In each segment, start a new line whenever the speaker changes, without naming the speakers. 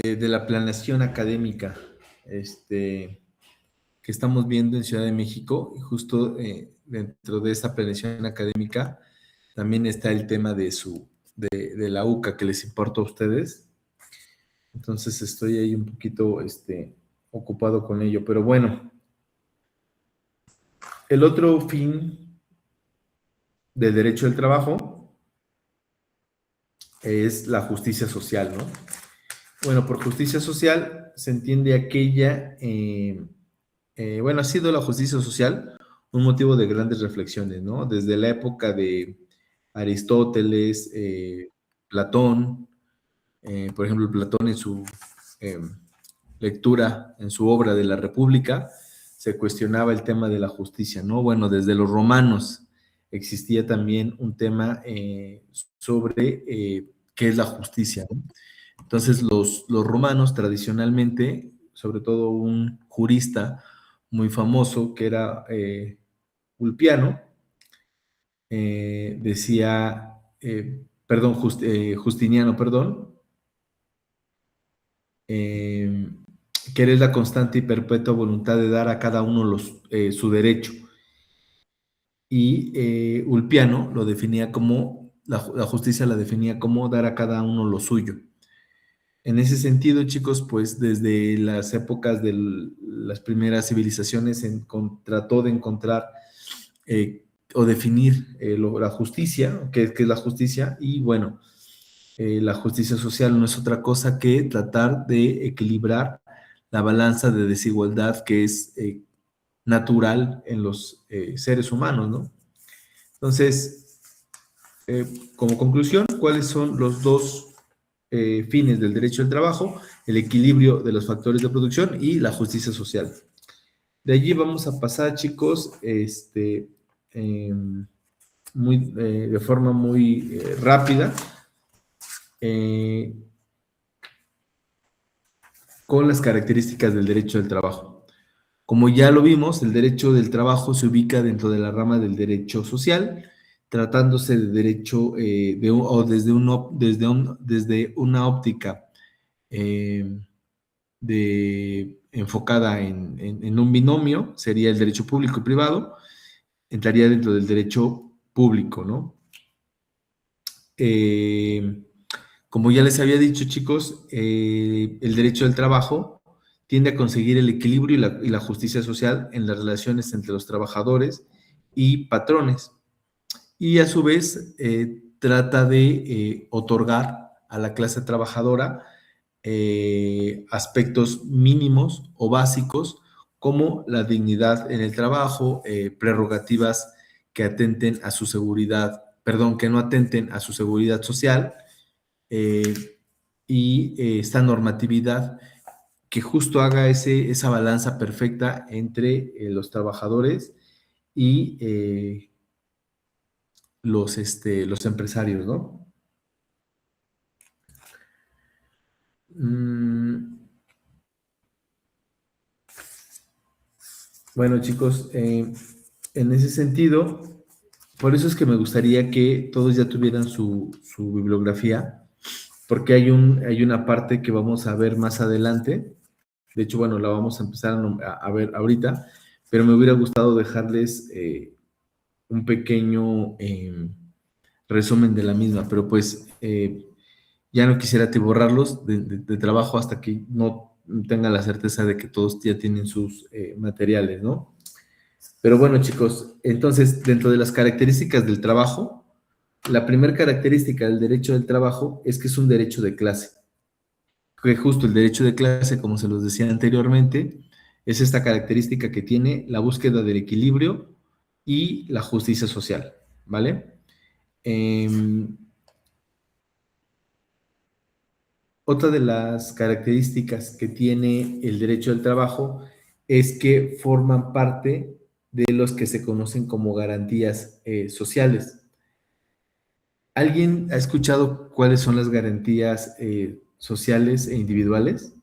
de la planeación académica que estamos viendo en Ciudad de México, y justo dentro de esa planeación académica también está el tema de la UCA que les importa a ustedes. Entonces estoy ahí un poquito ocupado con ello, pero bueno, el otro fin del derecho del trabajo es la justicia social, ¿no? Bueno, por justicia social se entiende aquella, bueno, ha sido la justicia social un motivo de grandes reflexiones, ¿no? Desde la época de Aristóteles, Platón, por ejemplo, Platón en su eh, lectura, en su obra de la República, se cuestionaba el tema de la justicia, ¿no? Bueno, desde los romanos existía también un tema sobre qué es la justicia, ¿no? Entonces, los romanos tradicionalmente, sobre todo un jurista muy famoso que era Ulpiano, decía, perdón, Justiniano, perdón, eh, que eres la constante y perpetua voluntad de dar a cada uno su derecho. Y Ulpiano lo definía como, la justicia la definía como dar a cada uno lo suyo. En ese sentido, chicos, pues desde las épocas de las primeras civilizaciones trató de encontrar o definir la justicia, qué es la justicia, y bueno, la justicia social no es otra cosa que tratar de equilibrar la balanza de desigualdad que es natural en los seres humanos, ¿no? Entonces, eh, como conclusión, ¿cuáles son los dos fines del derecho del trabajo? El equilibrio de los factores de producción y la justicia social. De allí vamos a pasar, chicos, eh, de forma muy rápida, eh, con las características del derecho del trabajo. Como ya lo vimos, el derecho del trabajo se ubica dentro de la rama del derecho social, tratándose de derecho o desde una óptica eh, enfocada en un binomio, sería el derecho público y privado, entraría dentro del derecho público, ¿no? Eh, Como ya les había dicho, chicos, el derecho del trabajo tiende a conseguir el equilibrio y la justicia social en las relaciones entre los trabajadores y patrones. Y a su vez trata de otorgar a la clase trabajadora aspectos mínimos o básicos como la dignidad en el trabajo, prerrogativas que atenten a su seguridad, perdón, que no atenten a su seguridad social, eh, y esta normatividad que justo haga esa balanza perfecta entre los trabajadores y los empresarios, ¿no? Mm, bueno, chicos, en ese sentido, por eso es que me gustaría que todos ya tuvieran su bibliografía, porque hay una parte que vamos a ver más adelante. De hecho, bueno, la vamos a empezar a ver ahorita, pero me hubiera gustado dejarles un pequeño resumen de la misma, pero pues ya no quisiera borrarlos de trabajo hasta que no tenga la certeza de que todos ya tienen sus materiales, ¿no? Pero bueno, chicos, entonces, dentro de las características del trabajo, la primera característica del derecho del trabajo es que es un derecho de clase. Que justo el derecho de clase, como se los decía anteriormente, es esta característica que tiene la búsqueda del equilibrio y la justicia social, ¿vale? Eh, Otra de las características que tiene el derecho del trabajo es que forman parte de los que se conocen como garantías sociales. ¿Alguien ha escuchado cuáles son las garantías sociales e individuales?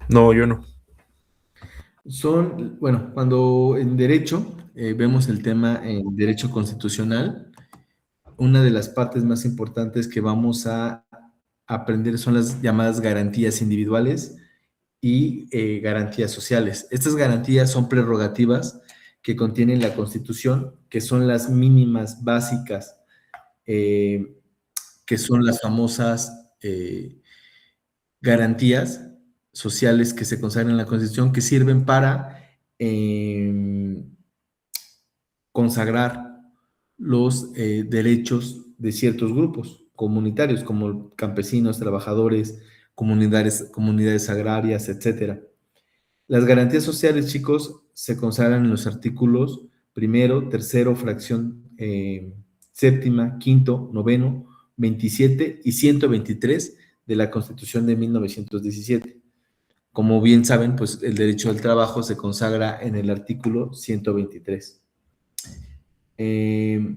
No, yo no.
Bueno, cuando en derecho vemos el tema en derecho constitucional, una de las partes más importantes que vamos a aprender son las llamadas garantías individuales y garantías sociales. Estas garantías son prerrogativas que contienen la Constitución, que son las mínimas básicas, eh, que son las famosas garantías sociales que se consagran en la Constitución, que sirven para consagrar los derechos de ciertos grupos comunitarios, como campesinos, trabajadores, comunidades agrarias, etcétera. Las garantías sociales, chicos, se consagran en los artículos primero, tercero, fracción séptima, quinto, noveno, 27 y 123 de la Constitución de 1917. Como bien saben, pues el derecho al trabajo se consagra en el artículo 123. Eh,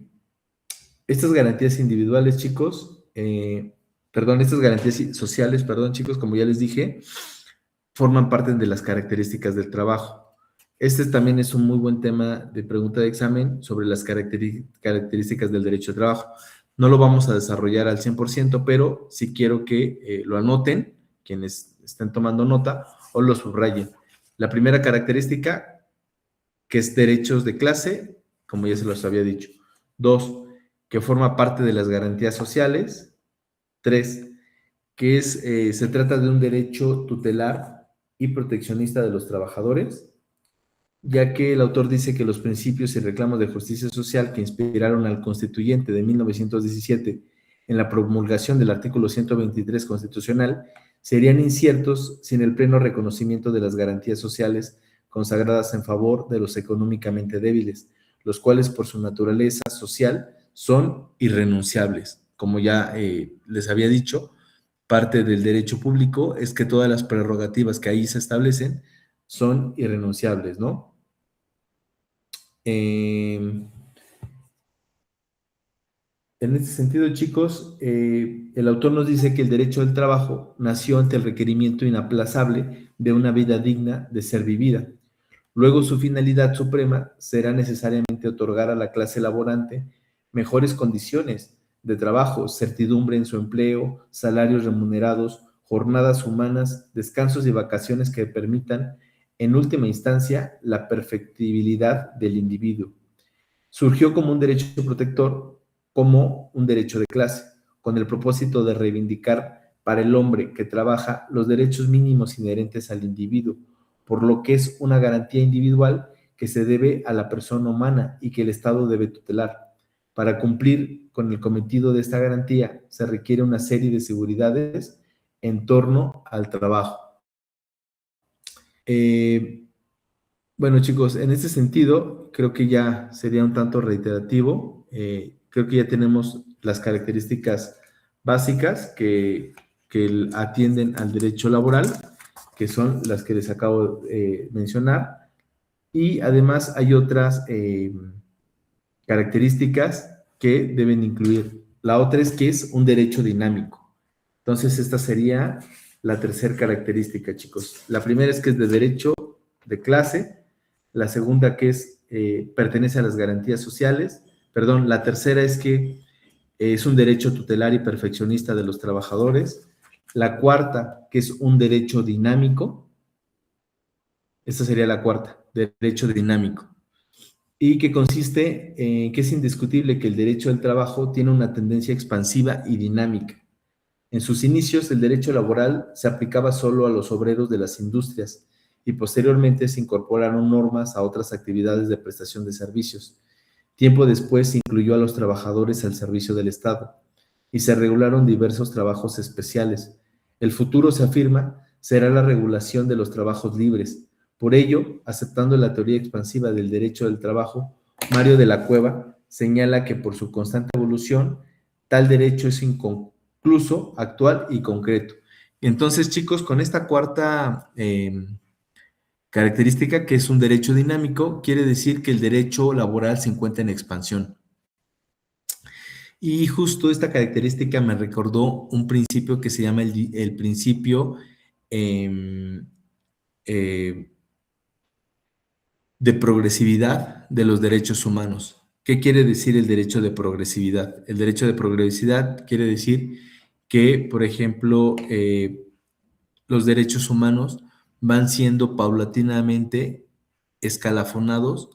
estas garantías individuales, chicos, estas garantías sociales, perdón, chicos, como ya les dije, forman parte de las características del trabajo. Este también es un muy buen tema de pregunta de examen sobre las características del derecho al trabajo. No lo vamos a desarrollar al 100%, pero sí quiero que lo anoten, quienes estén tomando nota, o lo subrayen. La primera característica, que es derechos de clase, como ya se los había dicho. 2, que forma parte de las garantías sociales. 3, se trata de un derecho tutelar y proteccionista de los trabajadores, ya que el autor dice que los principios y reclamos de justicia social que inspiraron al constituyente de 1917 en la promulgación del artículo 123 constitucional serían inciertos sin el pleno reconocimiento de las garantías sociales consagradas en favor de los económicamente débiles, los cuales por su naturaleza social son irrenunciables. Como ya les había dicho, parte del derecho público es que todas las prerrogativas que ahí se establecen son irrenunciables, ¿no? En este sentido, chicos, el autor nos dice que el derecho al trabajo nació ante el requerimiento inaplazable de una vida digna de ser vivida. Luego, su finalidad suprema será necesariamente otorgar a la clase laborante mejores condiciones de trabajo, certidumbre en su empleo, salarios remunerados, jornadas humanas, descansos y vacaciones que permitan, en última instancia, la perfectibilidad del individuo. Surgió como un derecho protector, como un derecho de clase, con el propósito de reivindicar para el hombre que trabaja los derechos mínimos inherentes al individuo, por lo que es una garantía individual que se debe a la persona humana y que el Estado debe tutelar. Para cumplir con el cometido de esta garantía se requiere una serie de seguridades en torno al trabajo. Bueno, chicos, en este sentido, creo que ya sería un tanto reiterativo. Creo que ya tenemos las características básicas que atienden al derecho laboral, que son las que les acabo de mencionar. Y además hay otras características que deben incluir. La otra es que es un derecho dinámico. Entonces, esta sería la tercera característica, chicos. La primera es que es de derecho de clase. La segunda que pertenece a las garantías sociales. Perdón, la tercera es que es un derecho tutelar y perfeccionista de los trabajadores. La cuarta, que es un derecho dinámico. Esta sería la cuarta, derecho dinámico. Y que consiste en que es indiscutible que el derecho al trabajo tiene una tendencia expansiva y dinámica. En sus inicios, el derecho laboral se aplicaba solo a los obreros de las industrias y posteriormente se incorporaron normas a otras actividades de prestación de servicios. Tiempo después se incluyó a los trabajadores al servicio del Estado y se regularon diversos trabajos especiales. El futuro, se afirma, será la regulación de los trabajos libres. Por ello, aceptando la teoría expansiva del derecho del trabajo, Mario de la Cueva señala que por su constante evolución, tal derecho es inconcluso, actual y concreto. Entonces, chicos, con esta cuarta característica, que es un derecho dinámico, quiere decir que el derecho laboral se encuentra en expansión. Y justo esta característica me recordó un principio que se llama el principio eh, eh, de progresividad de los derechos humanos. ¿Qué quiere decir el derecho de progresividad? El derecho de progresividad quiere decir que, por ejemplo, los derechos humanos van siendo paulatinamente escalafonados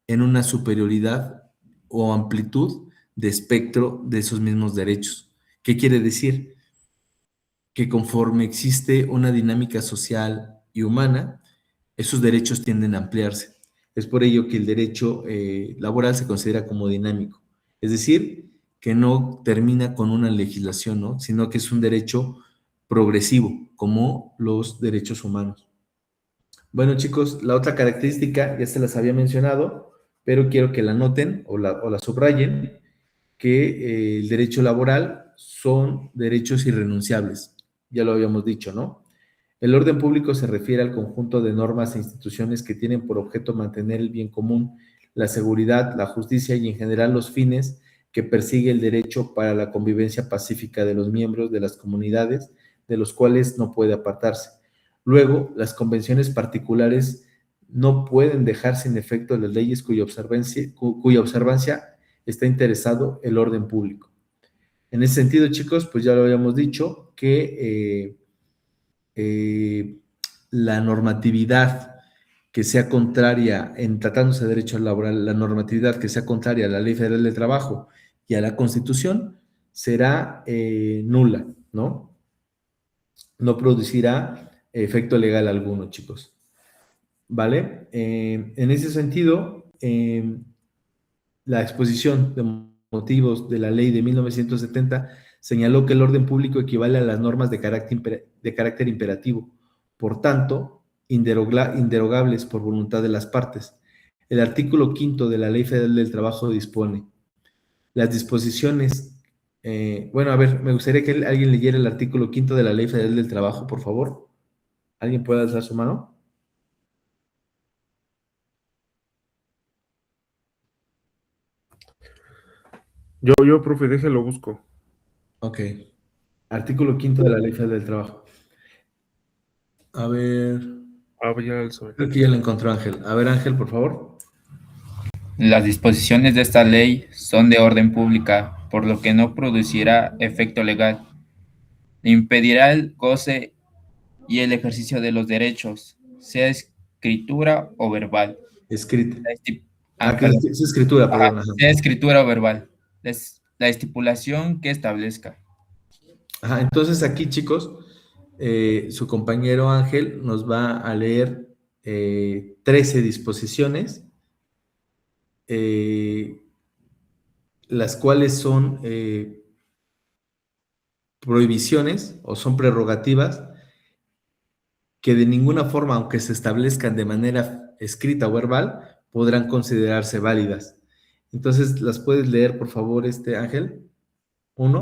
en una superioridad o amplitud de espectro de esos mismos derechos. ¿Qué quiere decir? Que conforme existe una dinámica social y humana, esos derechos tienden a ampliarse. Es por ello que el derecho laboral se considera como dinámico. Es decir, que no termina con una legislación, ¿no? Sino que es un derecho progresivo, como los derechos humanos. Bueno, chicos, la otra característica ya se las había mencionado, pero quiero que la noten o la subrayen, que el derecho laboral son derechos irrenunciables. Ya lo habíamos dicho, ¿no? El orden público se refiere al conjunto de normas e instituciones que tienen por objeto mantener el bien común, la seguridad, la justicia y en general los fines que persigue el derecho para la convivencia pacífica de los miembros de las comunidades, de los cuales no puede apartarse. Luego, las convenciones particulares no pueden dejar sin efecto las leyes cuya observancia está interesado el orden público. En ese sentido, chicos, pues ya lo habíamos dicho, que la normatividad que sea contraria, en tratándose de derecho laboral, la normatividad que sea contraria a la Ley Federal del Trabajo y a la Constitución será nula, ¿no? No producirá efecto legal alguno, chicos. ¿Vale? En ese sentido, la exposición de motivos de la ley de 1970 señaló que el orden público equivale a las normas de carácter imperativo, por tanto, inderogables por voluntad de las partes. El artículo 5 de la Ley Federal del Trabajo dispone las disposiciones. Bueno, a ver, me gustaría que alguien leyera el artículo 5 de la Ley Federal del Trabajo, por favor. ¿Alguien puede alzar su mano?
Profe, déjelo busco.
Ok. Artículo 5 de la Ley Federal del Trabajo. A ver.
Ah, ya alzo.
Creo que ya lo encontró Ángel. A ver, Ángel, por favor.
Las disposiciones de esta ley son de orden pública, por lo que no producirá efecto legal. Impedirá el goce y el ejercicio de los derechos, sea escritura o verbal.
Escrita.
La esti-
Que
perdón.
es escritura, perdón. Ajá.
Sea escritura o verbal. La estipulación que establezca.
Ajá, entonces aquí, chicos, su compañero Ángel nos va a leer 13 disposiciones, las cuales son prohibiciones o son prerrogativas que de ninguna forma, aunque se establezcan de manera escrita o verbal, podrán considerarse válidas. Entonces, ¿las puedes leer, por favor, Ángel? Uno.